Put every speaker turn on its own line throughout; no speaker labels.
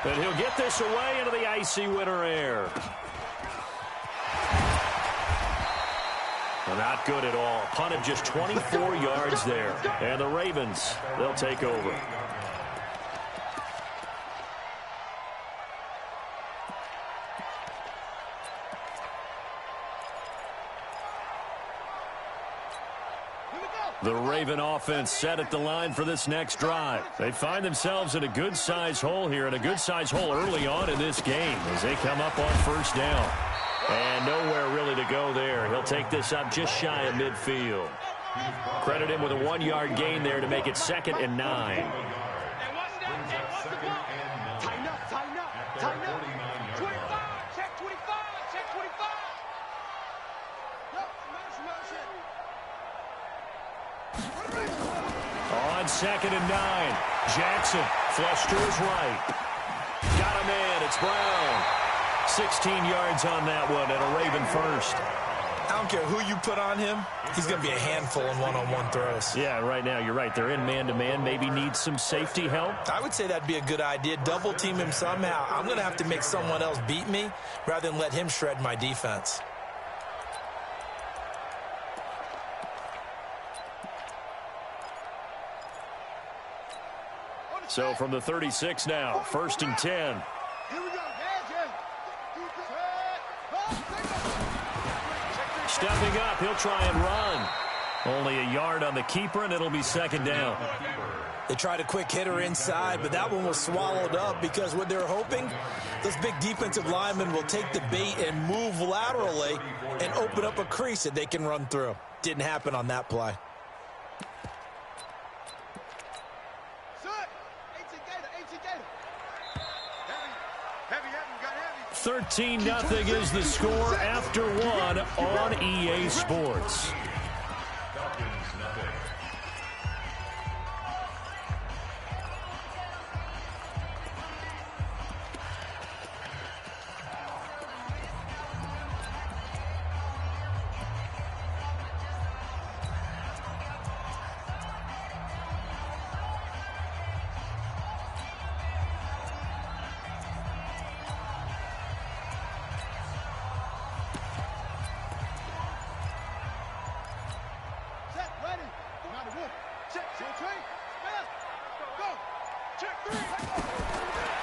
And he'll get this away into the icy winter air. Well, not good at all. Punted just 24 yards there. And the Ravens, they'll take over. The Raven offense set at the line for this next drive. They find themselves in a good-sized hole here, and a good-sized hole early on in this game as they come up on first down. And nowhere really to go there. He'll take this up just shy of midfield. Credit him with a 1-yard gain there to make it 2nd and 9. On 2nd and 9. Jackson flush to his right. Got him in. It's Brown. 16 yards on that one and a Raven first.
I don't care who you put on him. He's going to be a handful in one-on-one throws.
Yeah, right now you're right. They're in man-to-man. Maybe need some safety help.
I would say that'd be a good idea. Double team him somehow. I'm going to have to make someone else beat me rather than let him shred my defense.
So from the 36 now, 1st and 10.
Here we go.
Stepping up, he'll try and run. Only a yard on the keeper, and it'll be 2nd down.
They tried a quick hitter inside, but that one was swallowed up because what they're hoping, those big defensive linemen will take the bait and move laterally and open up a crease that they can run through. Didn't happen on that play.
13-0 is the score after 1 on EA Sports.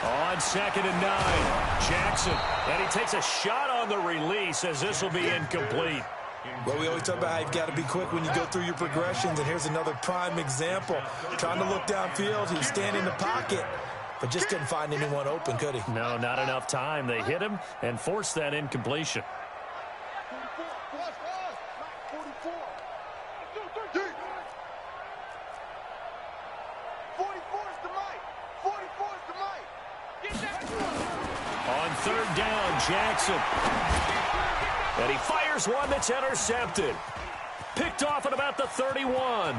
On 2nd and 9, Jackson, and he takes a shot on the release as this will be incomplete.
Well, we always talk about how you've got to be quick when you go through your progressions, and here's another prime example. Trying to look downfield, he was standing in the pocket, but just couldn't find anyone open, could he?
No, not enough time. They hit him and forced that incompletion. On 3rd down, Jackson. And he fires one that's intercepted. Picked off at about the 31.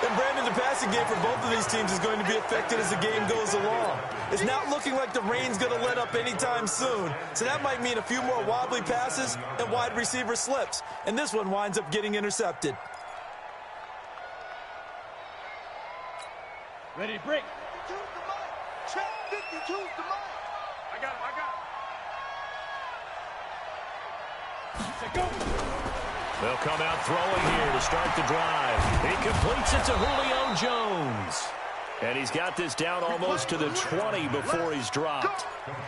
And Brandon, the passing game for both of these teams is going to be affected as the game goes along. It's not looking like the rain's going to let up anytime soon. So that might mean a few more wobbly passes and wide receiver slips. And this one winds up getting intercepted.
Ready, break. 52's the mic. Check 52's the mic. I got it. Go.
They'll come out throwing here to start the drive. He completes it to Julio Jones. And he's got this down almost to the 20 before he's dropped.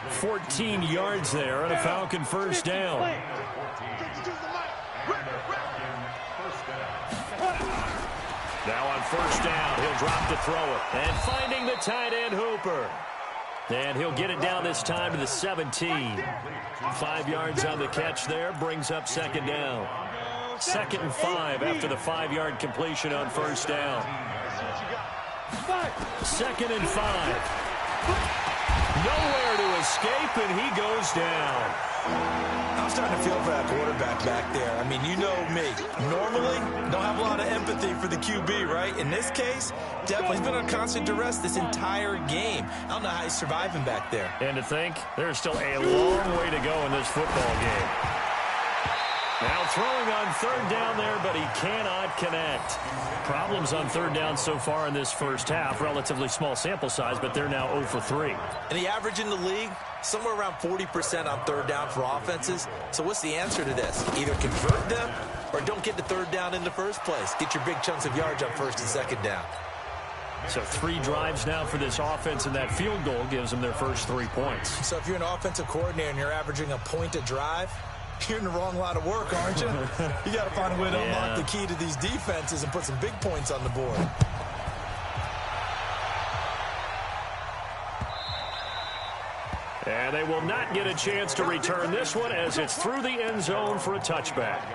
14 yards there and a Falcon first down. Now on first down, he'll drop to throw it. And finding the tight end, Hooper. And he'll get it down this time to the 17. 5 yards on the catch there, brings up 2nd down. 2nd and 5 after the 5-yard completion on first down. 2nd and 5. Nowhere to escape, and he goes down.
I'm starting to feel for that quarterback back there. I mean, you know me. Normally, don't have a lot of empathy for the QB, right? In this case, definitely he's been on constant duress this entire game. I don't know how he's surviving back there.
And to think, there's still a long way to go in this football game. Now throwing on third down there, but he cannot connect. Problems on third down so far in this first half. Relatively small sample size, but they're now 0 for 3.
And the average in the league, somewhere around 40% on third down for offenses. So what's the answer to this? Either convert them or don't get to third down in the first place. Get your big chunks of yards on first and second down.
So 3 drives now for this offense, and that field goal gives them their first 3 points.
So if you're an offensive coordinator and you're averaging a point a drive, you're in the wrong line of work, aren't you? You got to find a way to unlock the key to these defenses and put some big points on the board.
And they will not get a chance to return this one as it's through the end zone for a touchback.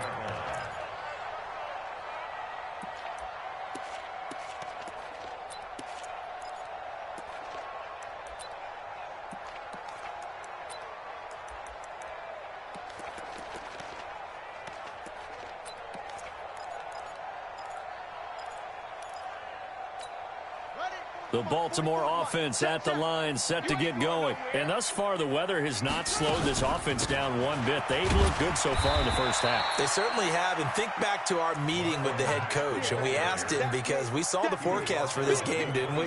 The Baltimore offense at the line, set to get going. And thus far, the weather has not slowed this offense down one bit. They've looked good so far in the first half.
They certainly have. And think back to our meeting with the head coach. And we asked him because we saw the forecast for this game, didn't we?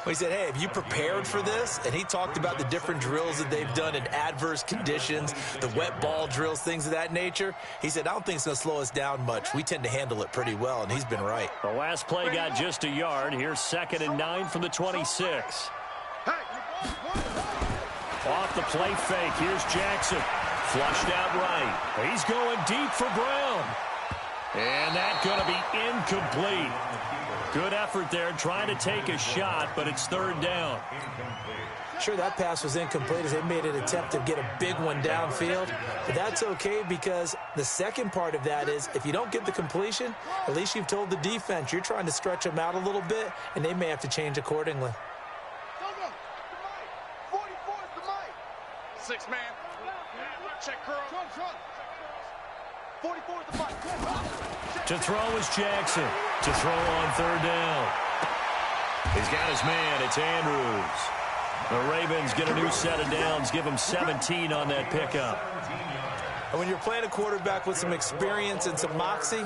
We said, hey, have you prepared for this? And he talked about the different drills that they've done in adverse conditions, the wet ball drills, things of that nature. He said, I don't think it's going to slow us down much. We tend to handle it pretty well, and he's been right.
The last play got just a yard. Here's 2nd and 9 from the 26. Off the play fake. Here's Jackson. Flushed out right. He's going deep for Brown. And that's going to be incomplete. Good effort there, trying to take a shot, but it's third down.
Sure, that pass was incomplete as they made an attempt to get a big one downfield. But that's okay because the second part of that is if you don't get the completion, at least you've told the defense you're trying to stretch them out a little bit, and they may have to change accordingly.
6 man. Check curl. 44 is the fight.
To throw is Jackson. To throw on third down. He's got his man. It's Andrews. The Ravens get a new set of downs. Give him 17 on that pickup.
And when you're playing a quarterback with some experience and some moxie,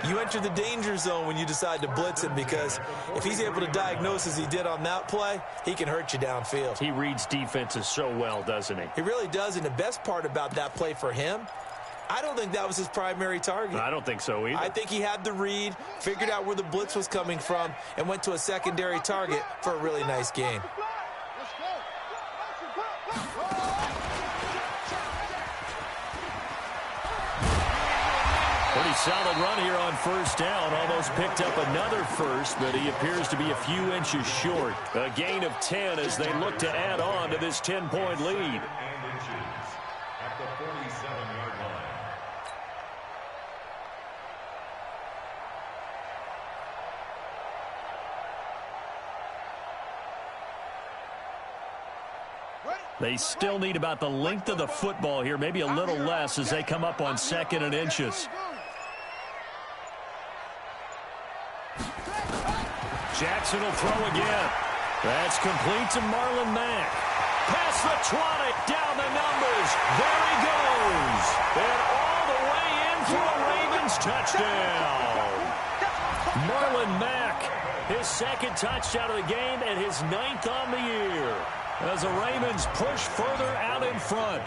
you enter the danger zone when you decide to blitz him because if he's able to diagnose as he did on that play, he can hurt you downfield.
He reads defenses so well, doesn't he?
He really does, and the best part about that play for him, I don't think that was his primary target.
I don't think so either.
I think he had the read, figured out where the blitz was coming from, and went to a secondary target for a really nice gain.
Pretty solid run here on first down. Almost picked up another first, but he appears to be a few inches short. A gain of 10 as they look to add on to this 10-point lead.
At the 47-yard line.
They still need about the length of the football here, maybe a little less as they come up on 2nd and inches. Jackson will throw again. That's complete to Marlon Mack. Past the 20, down the numbers. There he goes. And all the way in for a Ravens touchdown. Marlon Mack, his 2nd touchdown of the game and his 9th on the year. As the Ravens push further out in front.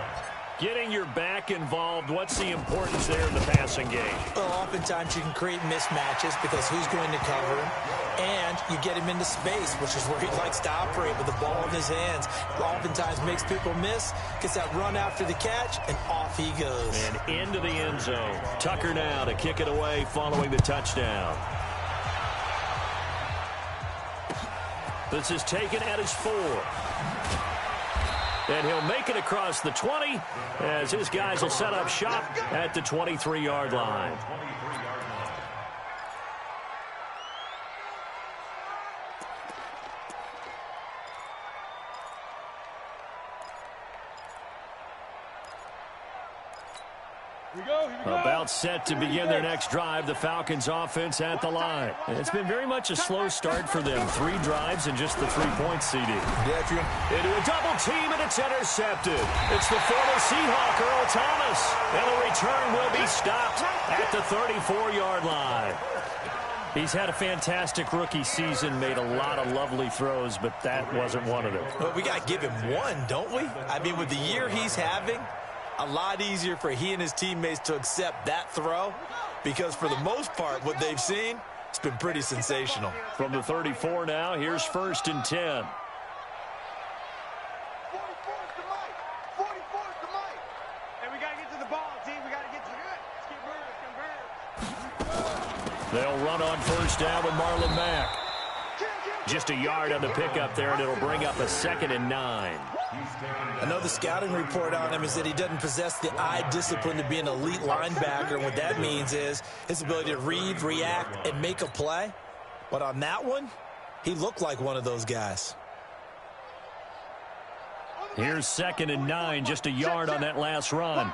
Getting your back involved, what's the importance there in the passing game?
Well, oftentimes you can create mismatches because who's going to cover him, and you get him into space, which is where he likes to operate with the ball in his hands. Oftentimes makes people miss, gets that run after the catch, and off he goes.
And into the end zone. Tucker now to kick it away following the touchdown. This is taken at his 4. And he'll make it across the 20 as his guys will set up shop at the 23-yard line. About set to begin their next drive, the Falcons offense at the line. And it's been very much a slow start for them. 3 drives and just the 3 points, CD.
Yeah, if you're
into a double team, and it's intercepted. It's the former Seahawk, Earl Thomas. And the return will be stopped at the 34-yard line. He's had a fantastic rookie season, made a lot of lovely throws, but that wasn't one of them.
Well, we got to give him one, don't we? I mean, with the year he's having, a lot easier for he and his teammates to accept that throw, because for the most part, what they've seen, it's been pretty sensational.
From the 34 now, here's 1st and 10.
44's the mic. 44's the mic.
And we got to get to the ball, team. We got to get to it. Let's get moving.
They'll run on 1st down with Marlon Mack. Just a yard on the pickup there, and it'll bring up a 2nd and 9.
I know the scouting report on him is that he doesn't possess the eye discipline to be an elite linebacker. And what that means is his ability to read, react, and make a play. But on that one, he looked like one of those guys.
Here's 2nd and 9, just a yard on that last run.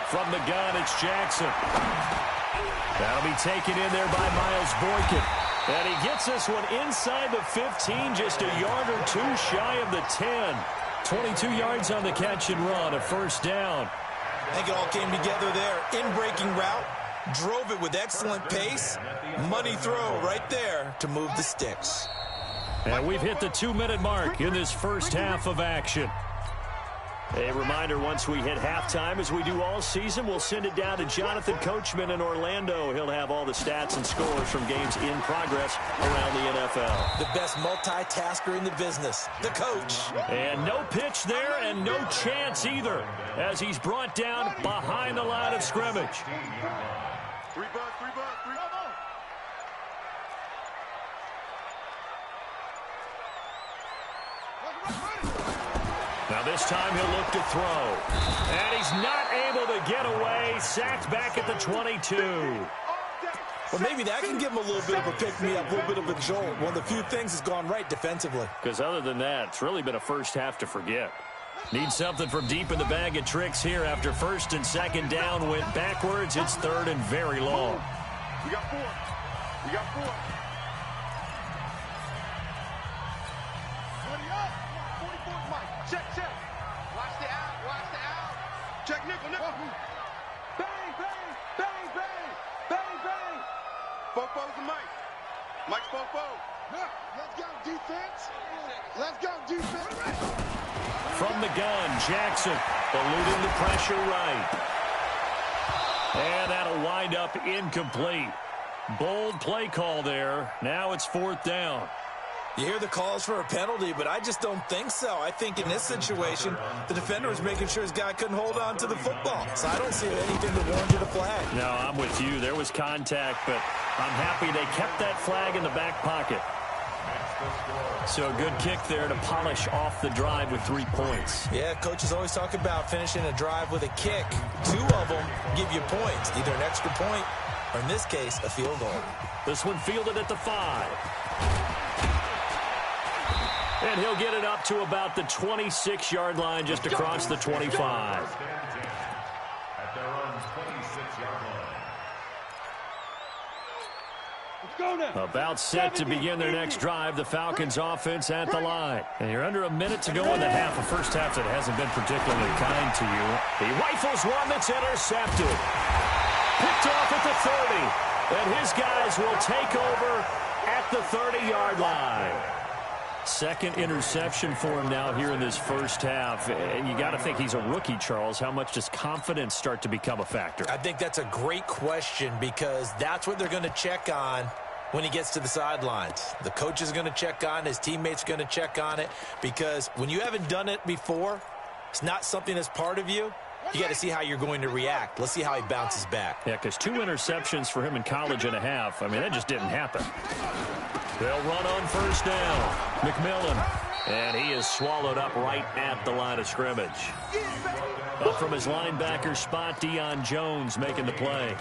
From the gun, it's Jackson. That'll be taken in there by Miles Boykin. And he gets this one inside the 15, just a yard or 2 shy of the 10. 22 yards on the catch and run, a 1st down.
I think it all came together there. In-breaking route, drove it with excellent pace. Money throw right there to move the sticks.
And we've hit the 2-minute mark in this first half of action. A reminder, once we hit halftime, as we do all season, we'll send it down to Jonathan Coachman in Orlando. He'll have all the stats and scores from games in progress around the NFL.
The best multitasker in the business, the coach.
And no pitch there and no chance either, as he's brought down behind the line of scrimmage.
3 bucks, 3 bucks, 3 bucks.
Now this time he'll look to throw. And he's not able to get away. Sacked back at the 22.
Well, maybe that can give him a little bit of a pick-me-up, a little bit of a jolt. One of the few things that's gone right defensively.
Because other than that, it's really been a first half to forget. Need something from deep in the bag of tricks here after 1st and 2nd down went backwards. It's 3rd and very long.
We got 4. We got 4. Check, check. Watch the out, watch the out. Check nickel, nickel. Bang, bang, bang, bang, bang, bang. Fofo's the mic. Mike's Fofo. Let's go, defense. Let's go, defense.
From the gun, Jackson eluding the pressure right. And that'll wind up incomplete. Bold play call there. Now it's 4th down.
You hear the calls for a penalty, but I just don't think so. I think in this situation, the defender was making sure his guy couldn't hold on to the football. So I don't see anything that warranted a flag.
No, I'm with you. There was contact, but I'm happy they kept that flag in the back pocket. So a good kick there to polish off the drive with 3 points.
Yeah, coaches always talk about finishing a drive with a kick. 2 of them give you points, either an extra point or, in this case, a field goal.
This one fielded at the 5. And he'll get it up to about the 26-yard line, just across the 25.
At their own 26-yard line.
About set to begin their next drive, the Falcons offense at the line. And you're under a minute to go in the half, a first half that hasn't been particularly kind to you. He rifles one that's intercepted. Picked off at the 30. And his guys will take over at the 30-yard line. 2nd interception for him now here in this first half. And you got to think he's a rookie, Charles. How much does confidence start to become a factor?
I think that's a great question, because that's what they're going to check on when he gets to the sidelines. The coach is going to check on it. His teammates are going to check on it, because when you haven't done it before, it's not something that's part of you. You got to see how you're going to react. Let's see how he bounces back.
Yeah, because 2 interceptions for him in college and a half. I mean, that just didn't happen. They'll run on 1st down. McMillan. And he is swallowed up right at the line of scrimmage. Up from his linebacker spot, Deion Jones making the play.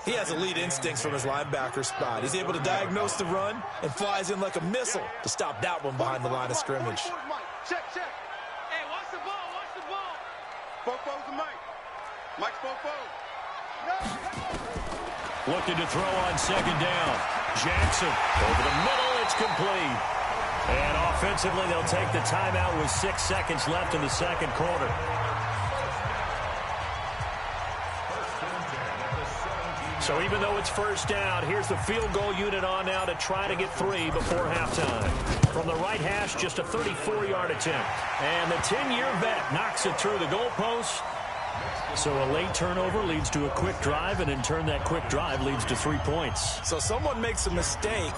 He has elite instincts from his linebacker spot. He's able to diagnose the run and flies in like a missile to stop that one behind the line of scrimmage.
Check, check. Hey, watch the ball, watch the ball.
Fofo's the Mike. Mike's Fofo.
Looking to throw on second down. Jackson over the middle. It's complete. And offensively, they'll take the timeout with 6 seconds left in the second quarter. So even though it's first down, here's the field goal unit on now to try to get 3 before halftime. From the right hash, just a 34-yard attempt. And the 10-year vet knocks it through the goalpost. So a late turnover leads to a quick drive, and in turn that quick drive leads to 3 points.
So someone makes a mistake,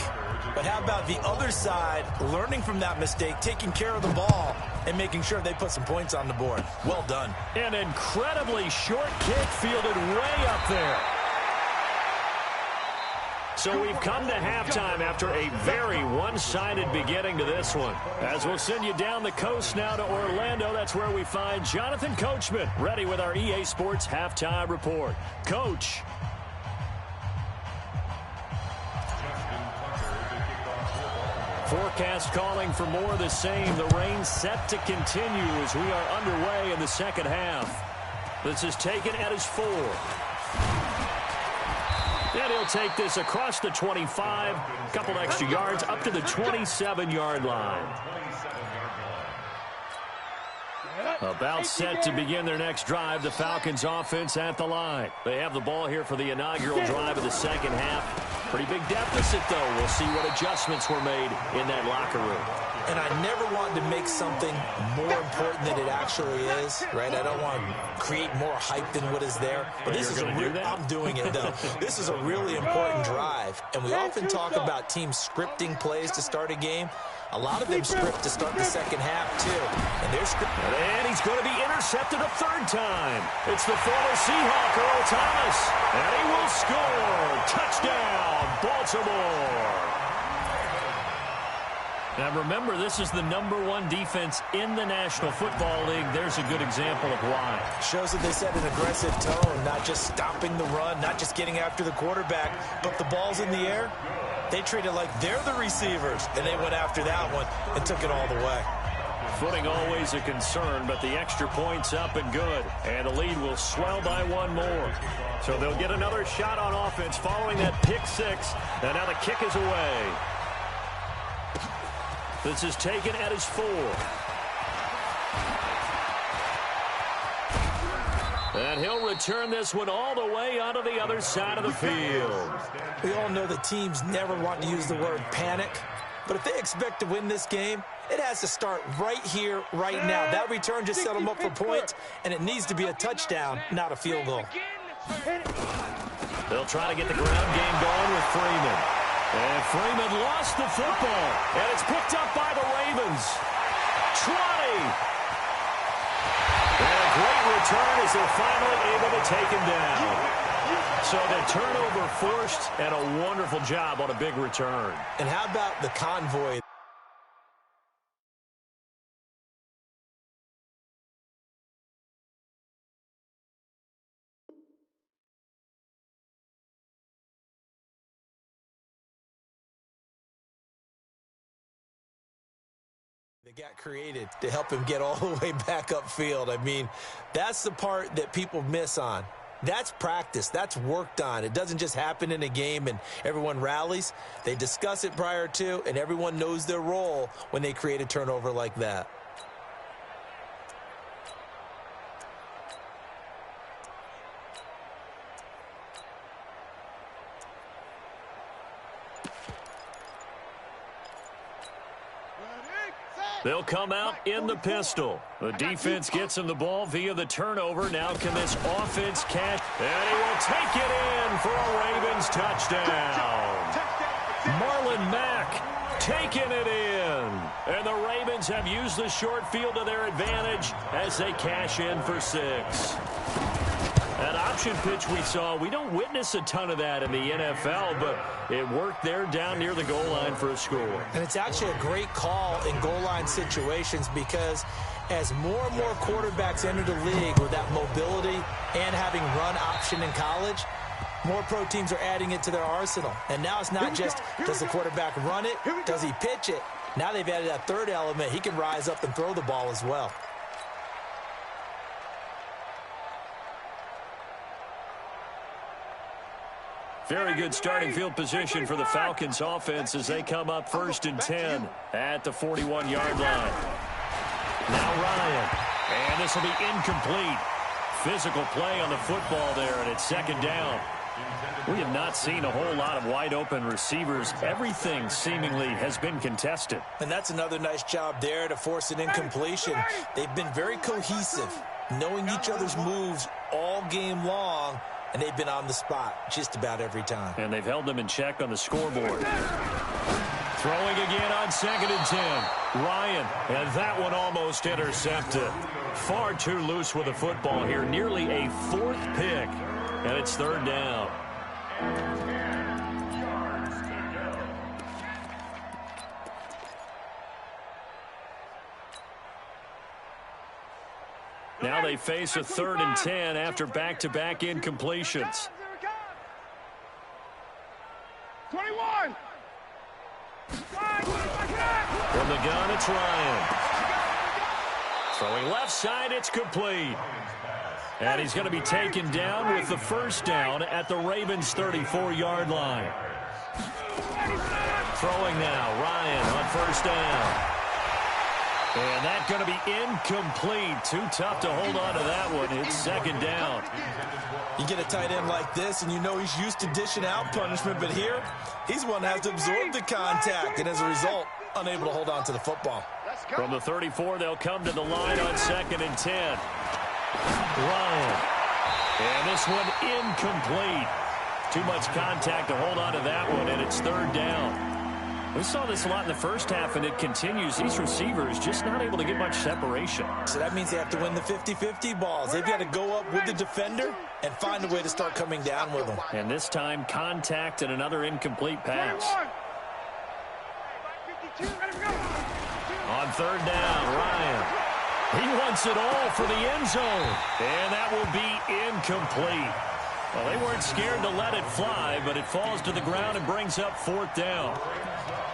but how about the other side learning from that mistake, taking care of the ball, and making sure they put some points on the board? Well done.
An incredibly short kick fielded way up there. So we've come to halftime after a very one-sided beginning to this one. As we'll send you down the coast now to Orlando, that's where we find Jonathan Coachman, ready with our EA Sports Halftime Report. Coach. Forecast calling for more of the same. The rain set to continue as we are underway in the second half. This is taken at his 4. And he'll take this across the 25, a couple extra yards up to the 27-yard line. About set to begin their next drive, the Falcons offense at the line. They have the ball here for the inaugural drive of the second half. Pretty big deficit, though. We'll see what adjustments were made in that locker room.
And I never want to make something more important than it actually is, right? I don't want to create more hype than what is there. But this is I'm doing it, though. This is a really important drive. And we often talk about teams scripting plays to start a game. A lot of them script to start the second half, too. And they're scripting.
And he's going to be intercepted a third time. It's the former Seahawk, Earl Thomas. And he will score. Touchdown, Baltimore. Now, remember, this is the #1 defense in the National Football League. There's a good example of why.
Shows that they set an aggressive tone, not just stopping the run, not just getting after the quarterback, but the ball's in the air. They treat it like they're the receivers, and they went after that one and took it all the way.
Footing always a concern, but the extra point's up and good. And the lead will swell by 1 more. So they'll get another shot on offense following that pick 6. And now the kick is away. This is taken at his 4. And he'll return this one all the way onto the other side of the field.
We all know the teams never want to use the word panic, but if they expect to win this game, it has to start right here, right now. That return just set them up for points, and it needs to be a touchdown, not a field goal.
They'll try to get the ground game going with Freeman. And Freeman lost the football, and it's picked up by the Ravens. 20. And a great return as they're finally able to take him down. So the turnover forced, and a wonderful job on a big return.
And how about the convoy? That got created to help him get all the way back upfield. I mean, that's the part that people miss on. That's practice. That's worked on. It doesn't just happen in a game and everyone rallies. They discuss it prior to, and everyone knows their role when they create a turnover like that.
They'll come out in the pistol. The defense gets him the ball via the turnover. Now can this offense cash? And he will take it in for a Ravens touchdown. Marlon Mack taking it in. And the Ravens have used the short field to their advantage as they cash in for 6. That option pitch we saw, we don't witness a ton of that in the NFL, but it worked there down near the goal line for a score.
And it's actually a great call in goal line situations because as more and more quarterbacks enter the league with that mobility and having run option in college, more pro teams are adding it to their arsenal. And now it's not just, does the quarterback run it? Does he pitch it? Now they've added that third element. He can rise up and throw the ball as well.
Very good starting field position for the Falcons offense as they come up 1st and 10 at the 41-yard line. Now Ryan. And this will be incomplete. Physical play on the football there, and it's 2nd down. We have not seen a whole lot of wide-open receivers. Everything seemingly has been contested.
And that's another nice job there to force an incompletion. They've been very cohesive, knowing each other's moves all game long, and they've been on the spot just about every time.
And they've held them in check on the scoreboard. Throwing again on 2nd and 10. Ryan, and that one almost intercepted. Far too loose with the football here. Nearly a 4th pick. And it's 3rd down. Now they face a 3rd and 10 after back-to-back incompletions.
21.
From the gun, it's Ryan. Throwing left side, it's complete. And he's going to be taken down with the 1st down at the Ravens' 34-yard line. Throwing now, Ryan on 1st down. And that's going to be incomplete. Too tough to hold on to that one. It's 2nd down.
You get a tight end like this, and you know he's used to dishing out punishment, but here, he's one that has to absorb the contact, and as a result, unable to hold on to the football.
From the 34, they'll come to the line on 2nd and 10. Ryan. And this one incomplete. Too much contact to hold on to that one, and it's 3rd down. We saw this a lot in the first half, and it continues. These receivers just not able to get much separation.
So that means they have to win the 50-50 balls. They've got to go up with the defender and find a way to start coming down with them.
And this time, contact and another incomplete pass. On 3rd down, Ryan. He wants it all for the end zone. And that will be incomplete. Well, they weren't scared to let it fly, but it falls to the ground and brings up 4th down.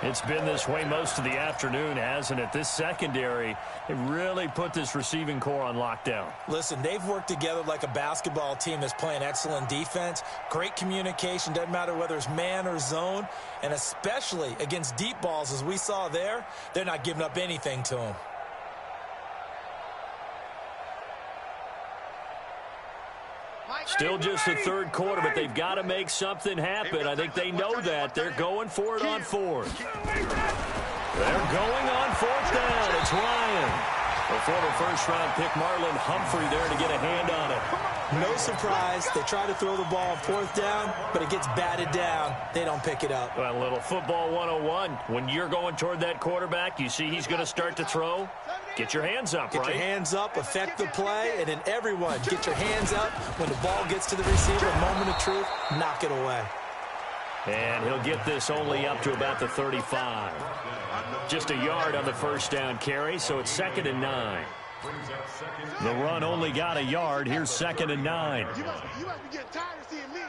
It's been this way most of the afternoon, hasn't it? This secondary, it really put this receiving core on lockdown.
Listen, they've worked together like a basketball team that's playing excellent defense. Great communication, doesn't matter whether it's man or zone. And especially against deep balls, as we saw there, they're not giving up anything to them.
Still just the 3rd quarter, but they've got to make something happen. I think they know that. They're going for it on 4th. They're going on 4th down. It's Ryan. The former 1st-round pick, Marlon Humphrey, there to get a hand on it.
No surprise. They try to throw the ball on 4th down, but it gets batted down. They don't pick it up.
Well, a little football 101. When you're going toward that quarterback, you see he's going to start to throw. Get your hands up,
right? Get your hands up, affect the play, and then everyone get your hands up. When the ball gets to the receiver, moment of truth, knock it away.
And he'll get this only up to about the 35. Just a yard on the 1st down carry, so it's 2nd and 9. The run only got a yard. Here's 2nd and 9.
You must be getting tired of seeing me.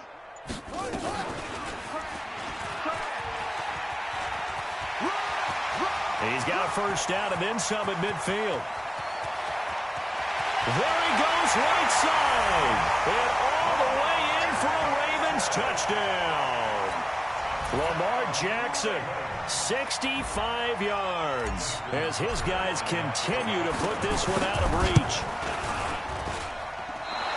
He's got a 1st down and then some at midfield. There he goes, right side. And all the way in for a Ravens touchdown. Lamar Jackson, 65 yards, as his guys continue to put this one out of reach.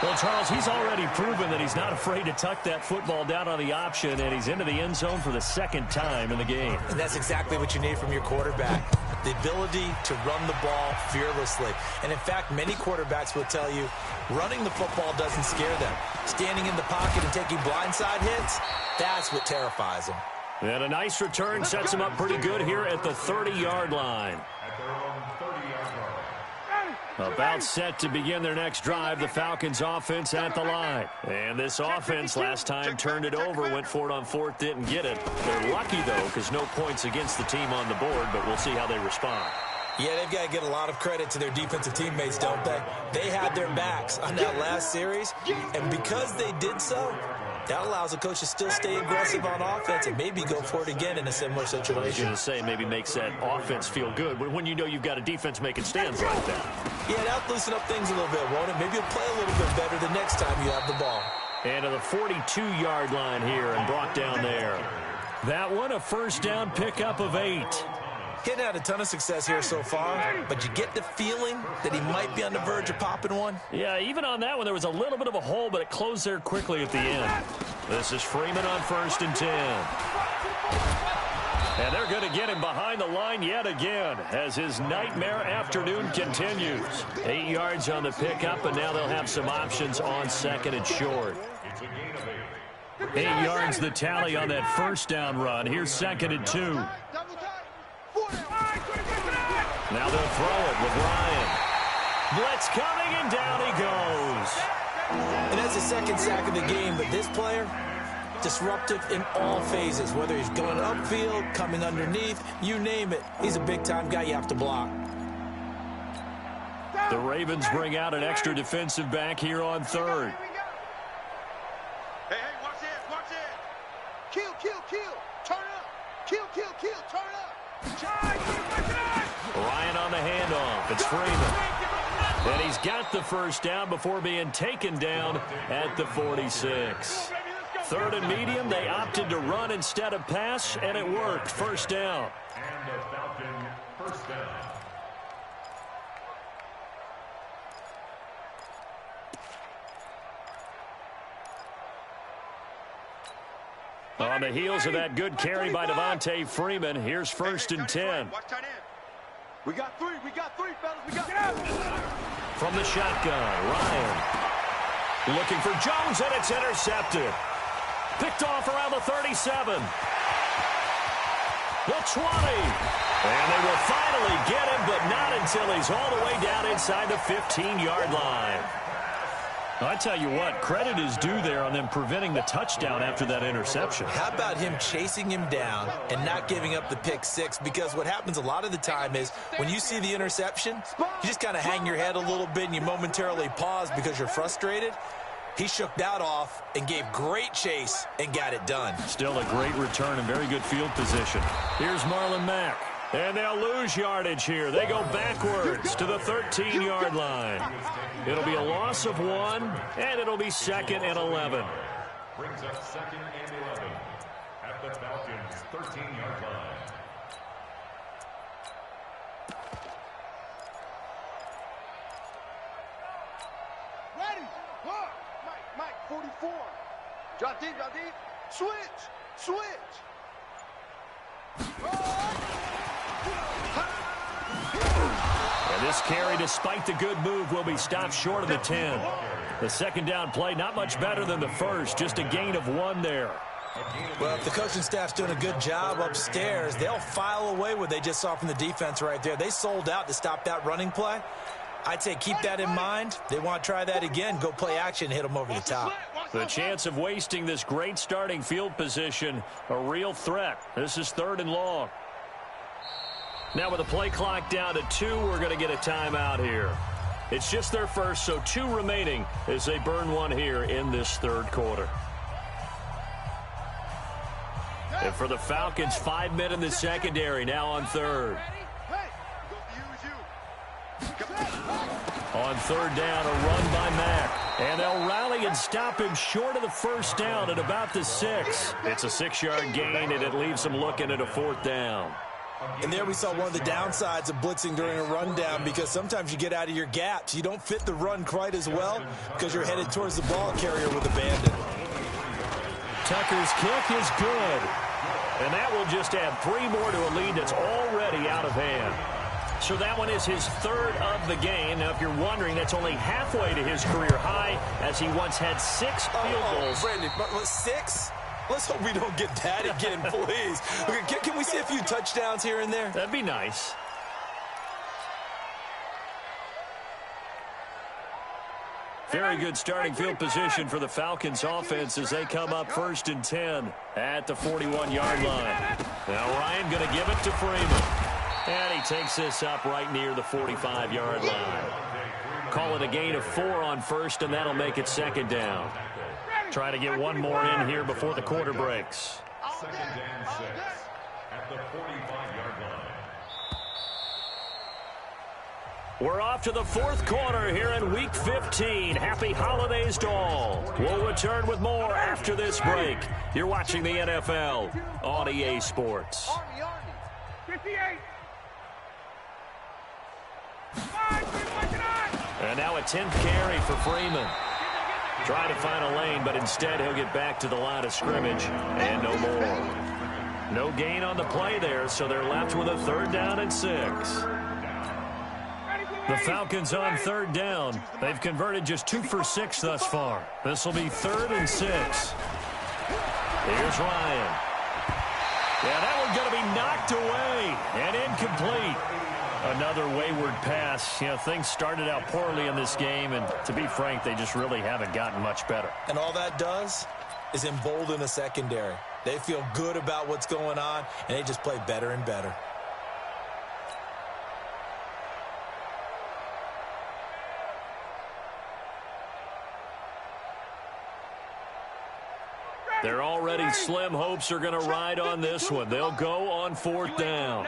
Well, Charles, he's already proven that he's not afraid to tuck that football down on the option, and he's into the end zone for the 2nd time in the game.
And that's exactly what you need from your quarterback, the ability to run the ball fearlessly. And, in fact, many quarterbacks will tell you running the football doesn't scare them. Standing in the pocket and taking blindside hits, that's what terrifies them.
And a nice return sets him up pretty good here at the 30-yard line. About set to begin their next drive, the Falcons offense at the line. And this offense last time turned it over, went for it on 4th, didn't get it. They're lucky, though, because no points against the team on the board, but we'll see how they respond.
Yeah, they've got to get a lot of credit to their defensive teammates, don't they? They had their backs on that last series, and because they did so, that allows the coach to still stay aggressive on offense and maybe go for it again in a similar situation.
I was going to say maybe makes that offense feel good, but when you know you've got a defense making stands like that.
Yeah, that'll loosen up things a little bit, won't it? Maybe you'll play a little bit better the next time you have the ball.
And to the 42-yard line here and brought down there. That one a first down pickup of 8.
He's had a ton of success here so far, but you get the feeling that he might be on the verge of popping one.
Yeah, even on that one, there was a little bit of a hole, but it closed there quickly at the end. This is Freeman on 1st and 10. And they're going to get him behind the line yet again as his nightmare afternoon continues. 8 yards on the pickup, and now they'll have some options on 2nd and short. 8 yards the tally on that first down run. Here's 2nd and 2. Now they'll throw it with Ryan. Blitz coming, and down he goes.
And that's the second sack of the game, but this player, disruptive in all phases, whether he's going upfield, coming underneath, you name it. He's a big-time guy you have to block.
The Ravens bring out an extra defensive back here on 3rd.
Hey, watch it. Kill, turn up. Kill, turn up.
Ryan on the handoff. It's Freeman. And he's got the first down before being taken down at the 46. 3rd and medium, they opted to run instead of pass, and it worked. First down.
And the Falcon first down.
On the heels of that good carry by Devontae Freeman, here's 1st and 10.
We got three, fellas. We got
From the shotgun, Ryan. Looking for Jones, and it's intercepted. Picked off around the 37. The 20. And they will finally get him, but not until he's all the way down inside the 15-yard line. I tell you what, credit is due there on them preventing the touchdown after that interception.
How about him chasing him down and not giving up the pick six? Because what happens a lot of the time is when you see the interception, you just kind of hang your head a little bit and you momentarily pause because you're frustrated. He shook that off and gave great chase and got it done.
Still a great return and very good field position. Here's Marlon Mack. And they'll lose yardage here. They go backwards to the 13-yard line. It'll be a loss of 1, and it'll be 2nd and 11.
Brings up 2nd and 11 at the Falcons' 13-yard line.
ready. Look. Mike, 44. Drop deep. Switch.
And this carry, despite the good move, will be stopped short of the 10. The second down play, not much better than the first, just a gain of 1 there.
Well, if the coaching staff's doing a good job upstairs, they'll file away what they just saw from the defense right there. They sold out to stop that running play. I'd say keep that in mind. They want to try that again, go play action, hit them over the top.
The chance of wasting this great starting field position, a real threat. This is 3rd and long. Now with the play clock down to 2, we're going to get a timeout here. It's just their first, so 2 remaining as they burn 1 here in this 3rd quarter. And for the Falcons, 5 men in the secondary, now on 3rd. On 3rd down, a run by Mack. And they'll rally and stop him short of the first down at about the 6. It's a 6-yard gain, and it leaves them looking at a 4th down.
And there we saw one of the downsides of blitzing during a rundown, because sometimes you get out of your gaps. You don't fit the run quite as well because you're headed towards the ball carrier with abandon.
Tucker's kick is good. And that will just add 3 more to a lead that's already out of hand. So that one is his 3rd of the game. Now, if you're wondering, that's only halfway to his career high, as he once had 6 field goals.
Brandon, 6? Let's hope we don't get that again, please. Okay, can we see a few touchdowns here and there?
That'd be nice. Very good starting field position for the Falcons offense as they come up 1st and 10 at the 41-yard line. Now Ryan going to give it to Freeman. And he takes this up right near the 45-yard line. Call it a gain of 4 on 1st, and that'll make it 2nd down. Try to get 1 more in here before the quarter breaks.
2nd and 6 at the 45-yard line.
We're off to the fourth quarter here in Week 15. Happy holidays to all. We'll return with more after this break. You're watching the NFL on EA Sports.
Army. 58.
And now a 10th carry for Freeman. Trying to find a lane, but instead he'll get back to the line of scrimmage and no more. No gain on the play there, so they're left with a 3rd down and 6. The Falcons on 3rd down. They've converted just 2 for 6 thus far. This will be 3rd and 6. Here's Ryan. Yeah, that one's going to be knocked away and incomplete. Another wayward pass. You know, things started out poorly in this game, and to be frank, they just really haven't gotten much better.
And all that does is embolden the secondary. They feel good about what's going on, and they just play better and better.
They're already slim hopes are going to ride on this one. They'll go on 4th down.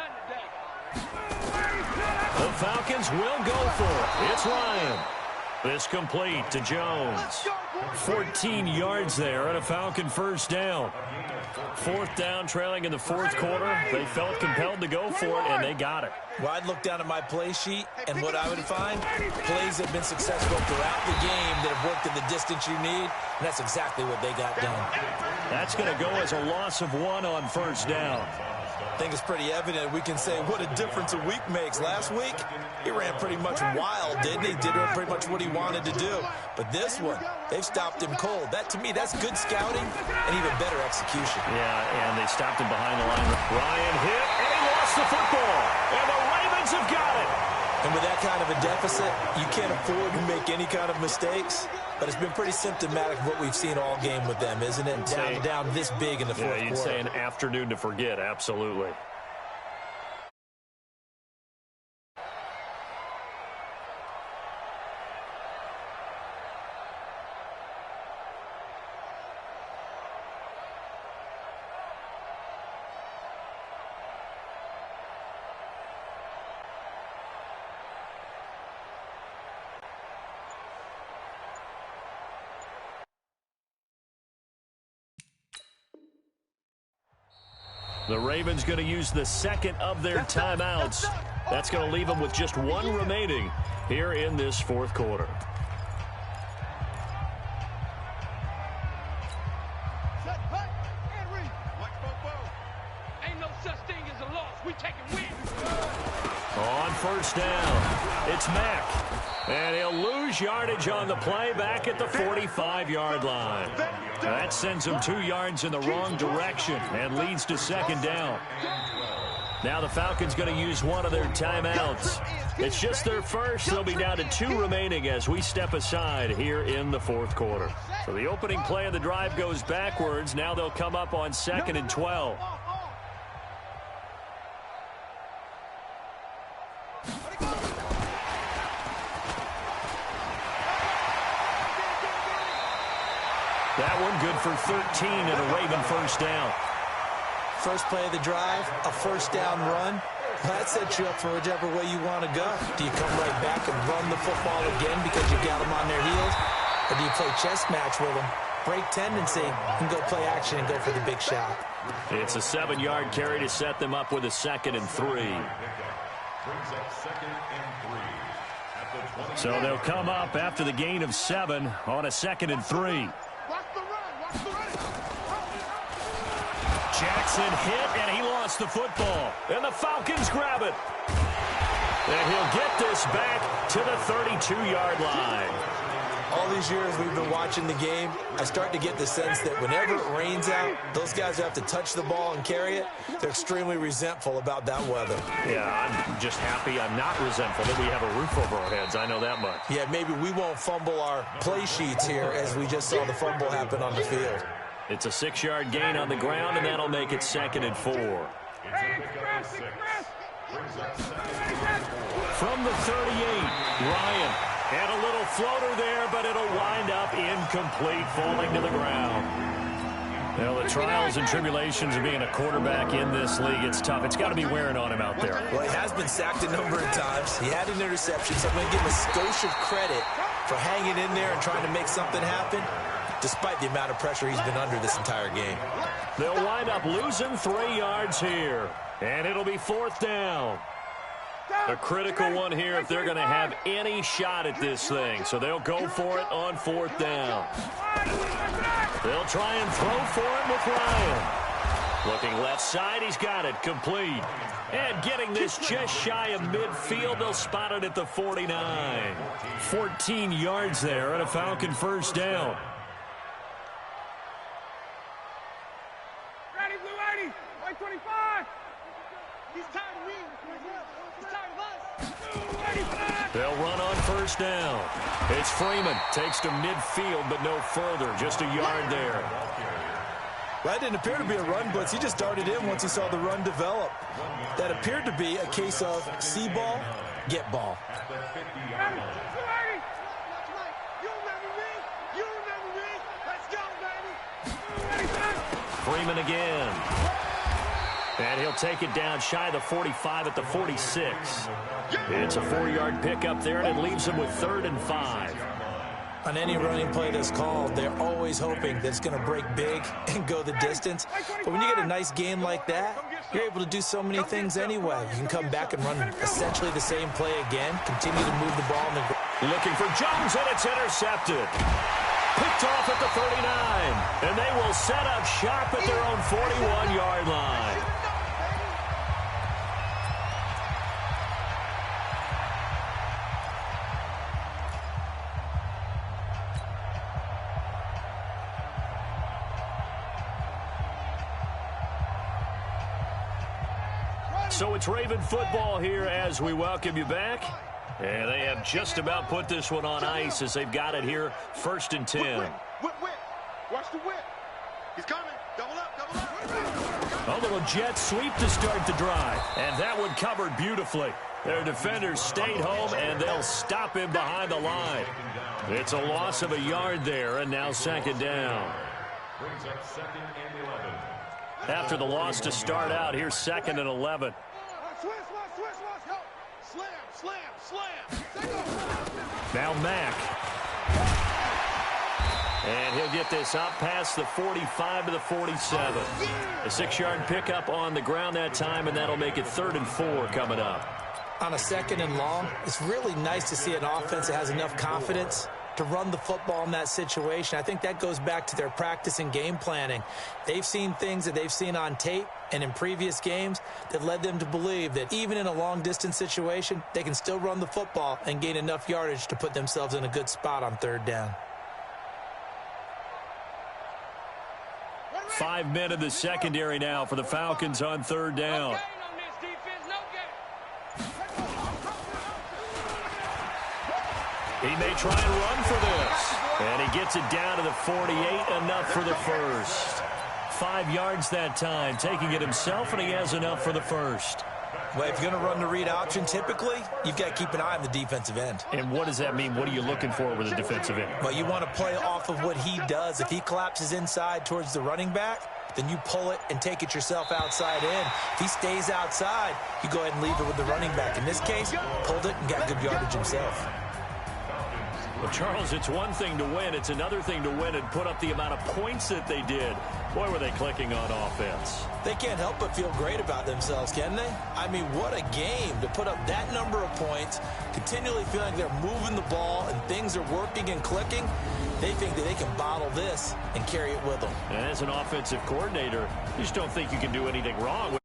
The Falcons will go for it. It's Ryan. This complete to Jones. 14 yards there and a Falcon 1st down. 4th down, trailing in the 4th quarter. They felt compelled to go for it, and they got it.
Well, I'd look down at my play sheet, and what I would find, plays have been successful throughout the game that have worked in the distance you need, and that's exactly what they got done.
That's going to go as a loss of 1 on 1st down.
I think it's pretty evident. We can say what a difference a week makes. Last week, he ran pretty much wild, didn't he? Did pretty much what he wanted to do. But this one, they've stopped him cold. That, to me, that's good scouting and even better execution.
Yeah, and they stopped him behind the line. Ryan hit, and he lost the football. And the Ravens have got it.
And with that kind of a deficit, you can't afford to make any kind of mistakes. But it's been pretty symptomatic of what we've seen all game with them, isn't it? Down this big in the fourth quarter.
You'd say an afternoon to forget, absolutely. The Ravens going to use the second of their timeouts. That's going to leave them with just 1 remaining here in this 4th quarter.
Ain't no such thing as a loss. We taking wins.
On 1st down, it's Mack. And he'll lose yardage on the play back at the 45-yard line. That sends him 2 yards in the wrong direction and leads to 2nd down. Now the Falcons going to use 1 of their timeouts. It's just their first. They'll be down to 2 remaining as we step aside here in the 4th quarter. So the opening play of the drive goes backwards. Now they'll come up on 2nd and 12. That one good for 13 and a Raven 1st down.
First play of the drive, a 1st down run. That sets you up for whichever way you want to go. Do you come right back and run the football again because you got them on their heels? Or do you play chess match with them, break tendency, and go play action and go for the big shot?
It's a 7-yard carry to set them up with a 2nd and 3. So they'll come up after the gain of 7 on a 2nd and 3. Jackson hit, and he lost the football. And the Falcons grab it. And he'll get this back to the 32-yard line.
All these years we've been watching the game, I start to get the sense that whenever it rains out, those guys who have to touch the ball and carry it, they're extremely resentful about that weather.
Yeah, I'm just happy I'm not resentful that we have a roof over our heads. I know that much.
Yeah, maybe we won't fumble our play sheets here as we just saw the fumble happen on the field.
It's a 6-yard gain on the ground, and that'll make it 2nd and 4. From the 38, Ryan. And a little floater there, but it'll wind up incomplete, falling to the ground. Well, the trials and tribulations of being a quarterback in this league, it's tough. It's got to be wearing on him out there.
Well, he has been sacked a number of times. He had an interception, so I'm going to give him a skosh of credit for hanging in there and trying to make something happen, despite the amount of pressure he's been under this entire game.
They'll wind up losing 3 yards here, and it'll be 4th down. A critical one here if they're going to have any shot at this thing. So they'll go for it on 4th down. They'll try and throw for it with Ryan. Looking left side, he's got it. Complete. And getting this just shy of midfield, they'll spot it at the 49. 14 yards there and a Falcon 1st down.
Ready, Blue 80, white 25. He's tired of me. He's tired of us.
They'll run on 1st down. It's Freeman. Takes to midfield, but no further. Just a yard there.
Well, that didn't appear to be a run blitz. He just darted in once he saw the run develop. That appeared to be a case of see ball, get ball.
Freeman again. And he'll take it down shy of the 45 at the 46. It's a 4-yard pickup there, and it leaves him with 3rd and 5.
On any running play that's called, they're always hoping that it's going to break big and go the distance. But when you get a nice game like that, you're able to do so many things anyway. You can come back and run essentially the same play again, continue to move the ball on the ground.
Looking for Jones, and it's intercepted. Picked off at the 39, and they will set up shop at their own 41-yard line. So it's Raven football here as we welcome you back. And they have just about put this one on ice as they've got it here, 1st and 10.
Whip. Watch the whip. He's coming. Double up.
A little jet sweep to start the drive. And that one covered beautifully. Their defenders stayed home, and they'll stop him behind the line. It's a loss of a yard there, and now 2nd down.
Brings up 2nd and 11.
After the loss to start out, here's 2nd and 11. Now Mack. And he'll get this up past the 45 to the 47. A 6-yard pickup on the ground that time, and that'll make it 3rd and 4 coming up.
On a 2nd and long, it's really nice to see an offense that has enough confidence to run the football in that situation. I think that goes back to their practice and game planning. They've seen things that they've seen on tape and in previous games that led them to believe that even in a long-distance situation, they can still run the football and gain enough yardage to put themselves in a good spot on 3rd down.
5 men in the secondary now for the Falcons on 3rd down. He may try and run for this. And he gets it down to the 48, enough for the 1st. 5 yards that time, taking it himself, and he has enough for the 1st.
Well, if you're going to run the read option, typically, you've got to keep an eye on the defensive end.
And what does that mean? What are you looking for with a defensive end?
Well, you want to play off of what he does. If he collapses inside towards the running back, then you pull it and take it yourself outside in. If he stays outside, you go ahead and leave it with the running back. In this case, pulled it and got good yardage himself.
Well, Charles, it's one thing to win. It's another thing to win and put up the amount of points that they did. Boy, were they clicking on offense.
They can't help but feel great about themselves, can they? I mean, what a game to put up that number of points, continually feeling like they're moving the ball and things are working and clicking. They think that they can bottle this and carry it with them.
And as an offensive coordinator, you just don't think you can do anything wrong with